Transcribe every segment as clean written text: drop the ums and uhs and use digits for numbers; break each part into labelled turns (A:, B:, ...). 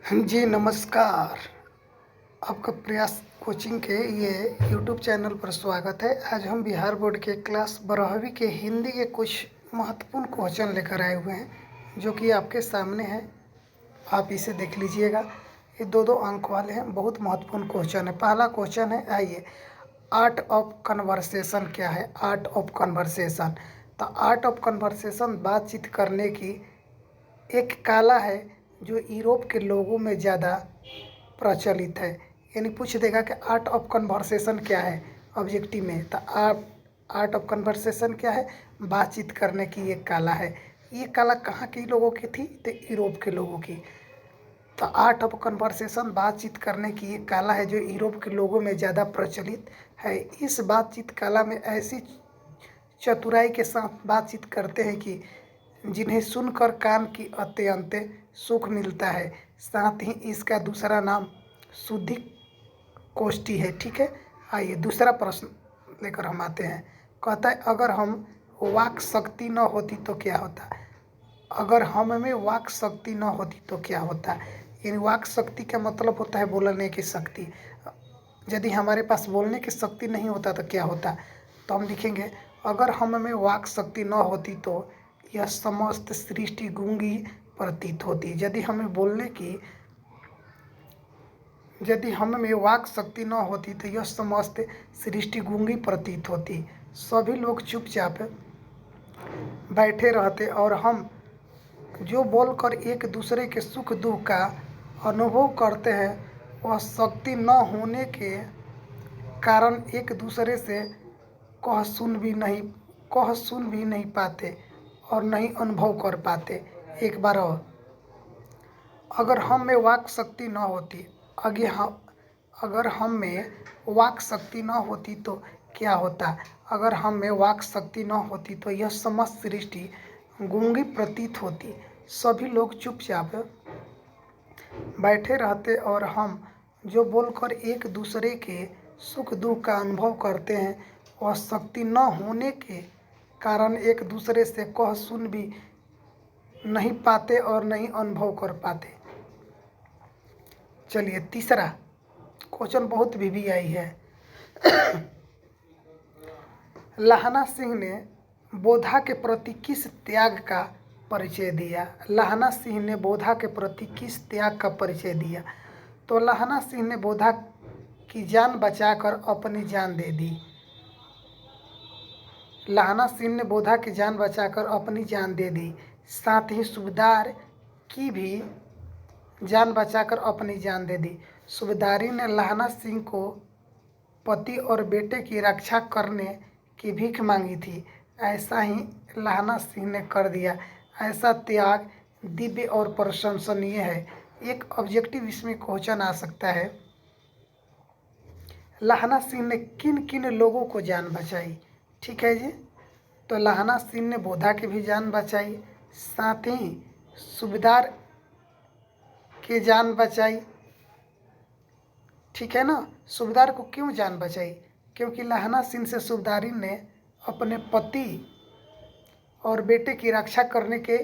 A: जी नमस्कार। आपका प्रयास कोचिंग के ये यूट्यूब चैनल पर स्वागत है। आज हम बिहार बोर्ड के क्लास 12वीं के हिंदी के कुछ महत्वपूर्ण क्वेश्चन लेकर आए हुए हैं जो कि आपके सामने है। आप इसे देख लीजिएगा। ये दो दो अंक वाले हैं, बहुत महत्वपूर्ण क्वेश्चन है। पहला क्वेश्चन है, आइए, आर्ट ऑफ कन्वर्सेशन क्या है? आर्ट ऑफ कन्वर्सेशन, तो आर्ट ऑफ कन्वर्सेशन बातचीत करने की एक कला है जो यूरोप के लोगों में ज़्यादा प्रचलित है। यानी पूछ देगा कि आर्ट ऑफ कन्वर्सेशन क्या है ऑब्जेक्टिव में, तो आर्ट ऑफ कन्वर्सेशन क्या है? बातचीत करने की एक कला है। ये कला कहाँ के लोगों की थी? तो यूरोप के लोगों की। तो आर्ट ऑफ कन्वर्सेशन बातचीत करने की एक कला है जो यूरोप के लोगों में ज़्यादा प्रचलित है। इस बातचीत कला में ऐसी चतुराई के साथ बातचीत करते हैं कि जिन्हें सुनकर कान की अत्यंत सुख मिलता है। साथ ही इसका दूसरा नाम शुद्धि कोष्ठी है। ठीक है, आइए दूसरा प्रश्न लेकर हम आते हैं। कहता है, अगर हम वाक शक्ति न होती तो क्या होता? अगर हम में वाक शक्ति न होती तो क्या होता? यानी वाक शक्ति का मतलब होता है बोलने की शक्ति। यदि हमारे पास बोलने की शक्ति नहीं होता तो क्या होता? तो हम लिखेंगे, अगर हम में वाक शक्ति न होती तो यह समस्त सृष्टि गूंगी प्रतीत होती। यदि हम में वाक शक्ति न होती तो यह समस्त सृष्टि गूंगी प्रतीत होती। सभी लोग चुपचाप बैठे रहते और हम जो बोलकर एक दूसरे के सुख दुख का अनुभव करते हैं वह शक्ति न होने के कारण एक दूसरे से कह सुन भी नहीं पाते और नहीं अनुभव कर पाते। एक बार और, अगर हम में वाक शक्ति न होती अगर हम में वाक शक्ति न होती तो क्या होता? अगर हम में वाक शक्ति न होती तो यह समस्त सृष्टि गूंगी प्रतीत होती। सभी लोग चुपचाप बैठे रहते और हम जो बोलकर एक दूसरे के सुख दुख का अनुभव करते हैं वह शक्ति न होने के कारण एक दूसरे से कह सुन भी नहीं पाते और नहीं अनुभव कर पाते। चलिए तीसरा क्वेश्चन बहुत वीवीआई है। लहना सिंह ने बोधा के प्रति किस त्याग का परिचय दिया? लहना सिंह ने बोधा के प्रति किस त्याग का परिचय दिया? तो लहना सिंह ने बोधा की जान बचाकर अपनी जान दे दी। लहना सिंह ने बोधा की जान बचाकर अपनी जान दे दी। साथ ही सूबेदार की भी जान बचाकर अपनी जान दे दी। सूबेदारी ने लहना सिंह को पति और बेटे की रक्षा करने की भीख मांगी थी। ऐसा ही लहना सिंह ने कर दिया। ऐसा त्याग दिव्य और प्रशंसनीय है। एक ऑब्जेक्टिव इसमें क्वेश्चन आ सकता है, लहना सिंह ने किन किन लोगों को जान बचाई? ठीक है जी, तो लहना सिंह ने बोधा की भी जान बचाई, साथ ही सूबेदार की जान बचाई। ठीक है ना। सूबेदार को क्यों जान बचाई? क्योंकि लहना सिंह से सूबेदारी ने अपने पति और बेटे की रक्षा करने के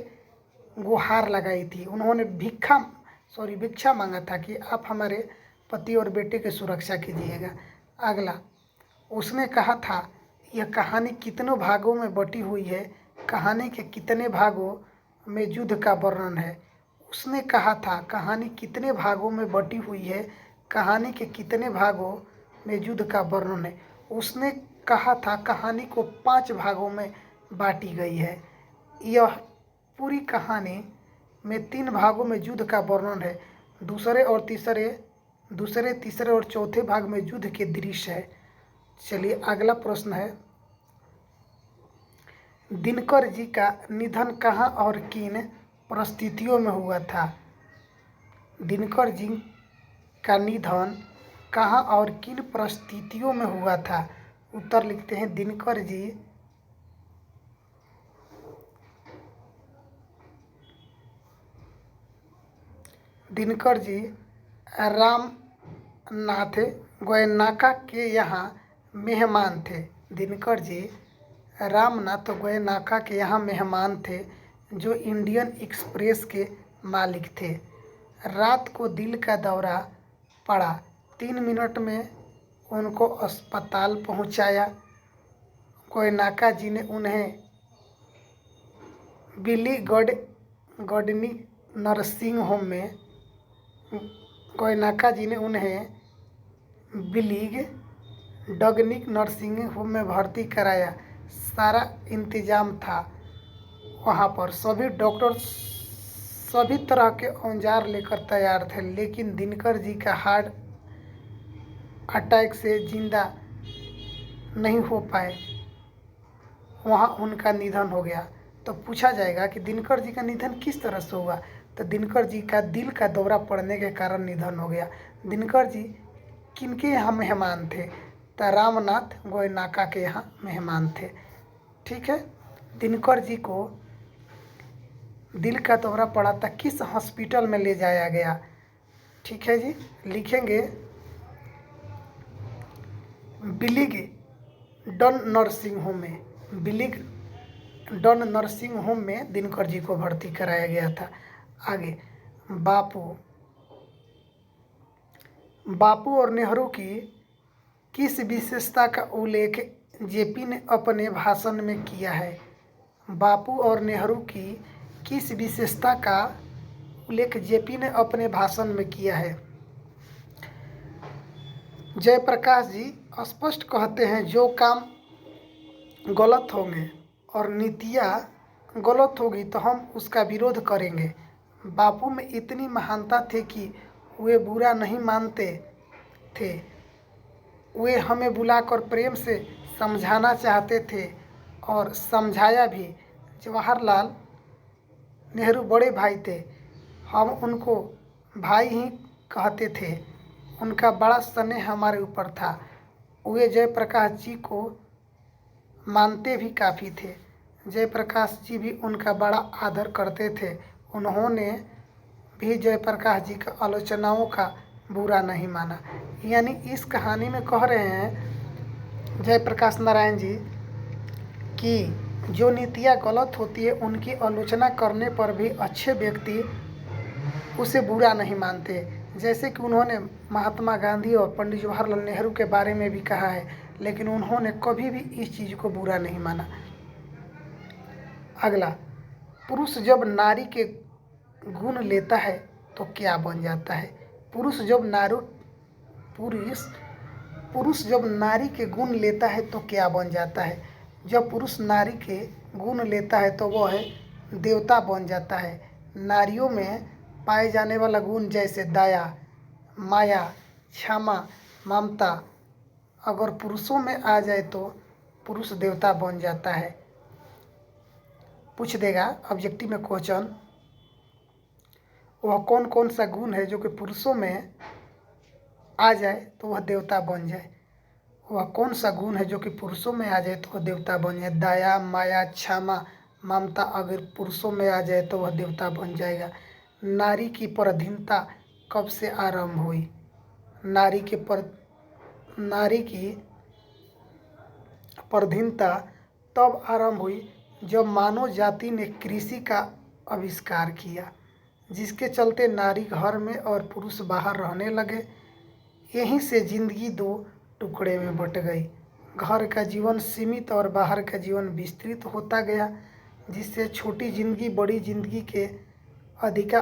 A: गुहार लगाई थी। उन्होंने भिक्षा मांगा था कि आप हमारे पति और बेटे की सुरक्षा कीजिएगा। अगला, उसने कहा था, यह कहानी कितनों भागों में बटी हुई है? कहानी के कितने भागों में युद्ध का वर्णन है? उसने कहा था, कहानी कितने भागों में बटी हुई है? कहानी के कितने भागों में युद्ध का वर्णन है? उसने कहा था, कहानी को 5 भागों में बांटी गई है। यह पूरी कहानी में 3 भागों में युद्ध का वर्णन है। दूसरे तीसरे और चौथे भाग में युद्ध के दृश्य है। चलिए अगला प्रश्न है, दिनकर जी का निधन कहाँ और किन परिस्थितियों में हुआ था? दिनकर जी का निधन कहाँ और किन परिस्थितियों में हुआ था? उत्तर लिखते हैं, दिनकर जी रामनाथ गोयनाका के यहाँ मेहमान थे। दिनकर जी रामनाथ गोयनाका के यहाँ मेहमान थे जो इंडियन एक्सप्रेस के मालिक थे। रात को दिल का दौरा पड़ा। 3 मिनट में उनको अस्पताल पहुंचाया। कोयनाका जी ने उन्हें बिली गडनी नर्सिंग होम में कोयनाका जी ने उन्हें बिलीग डगनिक नर्सिंग होम में भर्ती कराया। सारा इंतजाम था वहाँ पर। सभी डॉक्टर सभी तरह के औजार लेकर तैयार थे, लेकिन दिनकर जी का हार्ट अटैक से जिंदा नहीं हो पाए। वहाँ उनका निधन हो गया। तो पूछा जाएगा कि दिनकर जी का निधन किस तरह से हुआ, तो दिनकर जी का दिल का दौरा पड़ने के कारण निधन हो गया। दिनकर जी किनके यहाँ मेहमान थे, तो रामनाथ गोयनाका के यहाँ मेहमान थे। ठीक है, दिनकर जी को दिल का दौरा पड़ा था, किस हॉस्पिटल में ले जाया गया। ठीक है जी, लिखेंगे बिलिग डन नर्सिंग होम में, बिलिग डन नर्सिंग होम में दिनकर जी को भर्ती कराया गया था। आगे, बापू और नेहरू की किस विशेषता का उल्लेख जेपी ने अपने भाषण में किया है। बापू और नेहरू की किस विशेषता का उल्लेख जेपी ने अपने भाषण में किया है। जयप्रकाश जी स्पष्ट कहते हैं, जो काम गलत होंगे और नीतियाँ गलत होगी तो हम उसका विरोध करेंगे। बापू में इतनी महानता थी कि वे बुरा नहीं मानते थे, वे हमें बुलाकर प्रेम से समझाना चाहते थे और समझाया भी। जवाहरलाल नेहरू बड़े भाई थे, हम उनको भाई ही कहते थे। उनका बड़ा स्नेह हमारे ऊपर था। वे जयप्रकाश जी को मानते भी काफ़ी थे। जयप्रकाश जी भी उनका बड़ा आदर करते थे। उन्होंने भी जयप्रकाश जी की आलोचनाओं का बुरा नहीं माना। यानी इस कहानी में कह रहे हैं जयप्रकाश नारायण जी कि जो नीतियाँ गलत होती है उनकी आलोचना करने पर भी अच्छे व्यक्ति उसे बुरा नहीं मानते। जैसे कि उन्होंने महात्मा गांधी और पंडित जवाहरलाल नेहरू के बारे में भी कहा है, लेकिन उन्होंने कभी भी इस चीज़ को बुरा नहीं माना। अगला, पुरुष जब नारी के गुण लेता है तो क्या बन जाता है। पुरुष जब नारी के गुण लेता है तो क्या बन जाता है। जब पुरुष नारी के गुण लेता है तो वह देवता बन जाता है। नारियों में पाए जाने वाला गुण जैसे दया, माया, क्षमा, ममता अगर पुरुषों में आ जाए तो पुरुष देवता बन जाता है। पूछ देगा ऑब्जेक्टिव में क्वेश्चन, वह कौन कौन सा गुण है जो कि पुरुषों में आ जाए तो वह देवता बन जाए। वह कौन सा गुण है जो कि पुरुषों में आ जाए तो वह देवता बन जाए। दया, माया, क्षमा, ममता अगर पुरुषों में आ जाए तो वह देवता बन जाएगा। नारी की पराधीनता कब से आरंभ हुई। नारी की पराधीनता तब आरंभ हुई जब मानव जाति ने कृषि का आविष्कार किया, जिसके चलते नारी घर में और पुरुष बाहर रहने लगे। यहीं से जिंदगी दो टुकड़े में बट गई। घर का जीवन सीमित और बाहर का जीवन विस्तृत होता गया, जिससे छोटी जिंदगी बड़ी जिंदगी के अधिक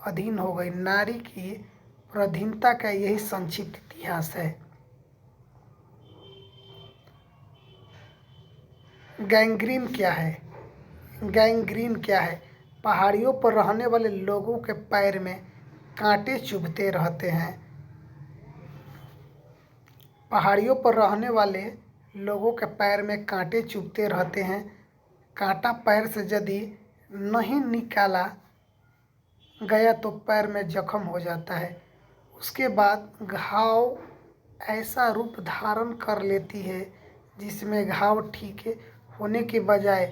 A: अधीन हो गई। नारी की पराधीनता का यही संक्षिप्त इतिहास है। गैंग्रीन क्या है। गैंग्रीन क्या है। पहाड़ियों पर रहने वाले लोगों के पैर में कांटे चुभते रहते हैं। पहाड़ियों पर रहने वाले लोगों के पैर में कांटे चुभते रहते हैं। कांटा पैर से यदि नहीं निकाला गया तो पैर में जख्म हो जाता है। उसके बाद घाव ऐसा रूप धारण कर लेती है जिसमें घाव ठीक होने के बजाय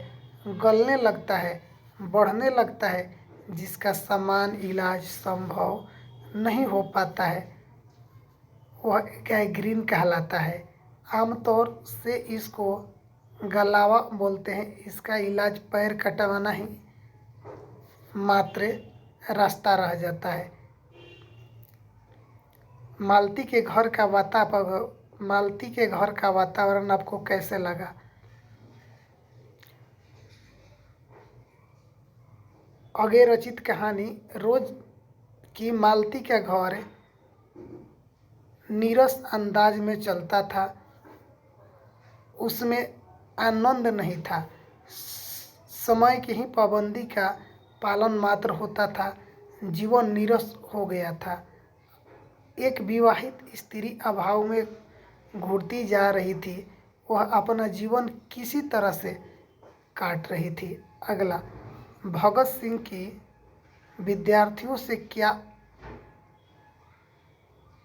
A: गलने लगता है, बढ़ने लगता है, जिसका समान इलाज संभव नहीं हो पाता है। वह गैंग्रीन कहलाता है। आमतौर से इसको गलावा बोलते हैं। इसका इलाज पैर कटवाना ही मात्र रास्ता रह जाता है। मालती के घर का वातावरण आपको कैसे लगा? आगे रचित कहानी। रोज की मालती का घर नीरस अंदाज में चलता था। उसमें आनंद नहीं था, समय की ही पाबंदी का पालन मात्र होता था। जीवन नीरस हो गया था। एक विवाहित स्त्री अभाव में घुटती जा रही थी। वह अपना जीवन किसी तरह से काट रही थी। अगला, भगत सिंह की विद्यार्थियों से क्या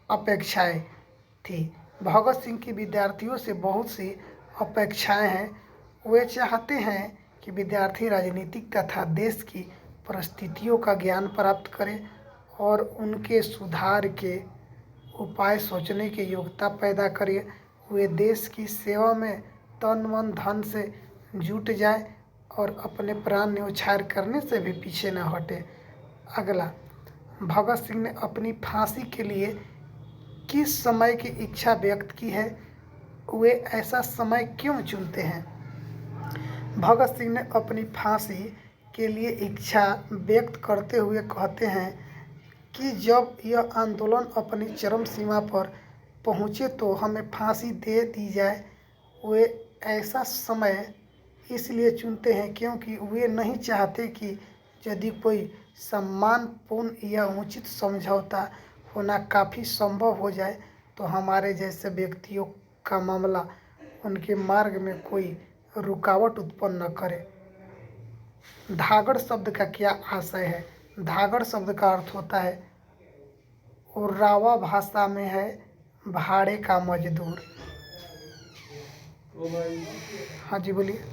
A: अपेक्षाएं थी? भगत सिंह की विद्यार्थियों से बहुत सी अपेक्षाएं हैं। वे चाहते हैं कि विद्यार्थी राजनीतिक तथा देश की परिस्थितियों का ज्ञान प्राप्त करें और उनके सुधार के उपाय सोचने की योग्यता पैदा करें। वे देश की सेवा में तन मन धन से जुट जाए और अपने प्राण न्यौछावर करने से भी पीछे न हटे। अगला, भगत सिंह ने अपनी फांसी के लिए किस समय की इच्छा व्यक्त की है? वे ऐसा समय क्यों चुनते हैं? भगत सिंह ने अपनी फांसी के लिए इच्छा व्यक्त करते हुए कहते हैं कि जब यह आंदोलन अपनी चरम सीमा पर पहुँचे तो हमें फांसी दे दी जाए। वे ऐसा समय इसलिए चुनते हैं क्योंकि वे नहीं चाहते कि यदि कोई सम्मानपूर्ण या उचित समझौता होना काफ़ी संभव हो जाए तो हमारे जैसे व्यक्तियों का मामला उनके मार्ग में कोई रुकावट उत्पन्न न करे। धागड़ शब्द का क्या आशय है? धागड़ शब्द का अर्थ होता है, उरावा भाषा में है भाड़े का मजदूर। हाँ जी बोलिए।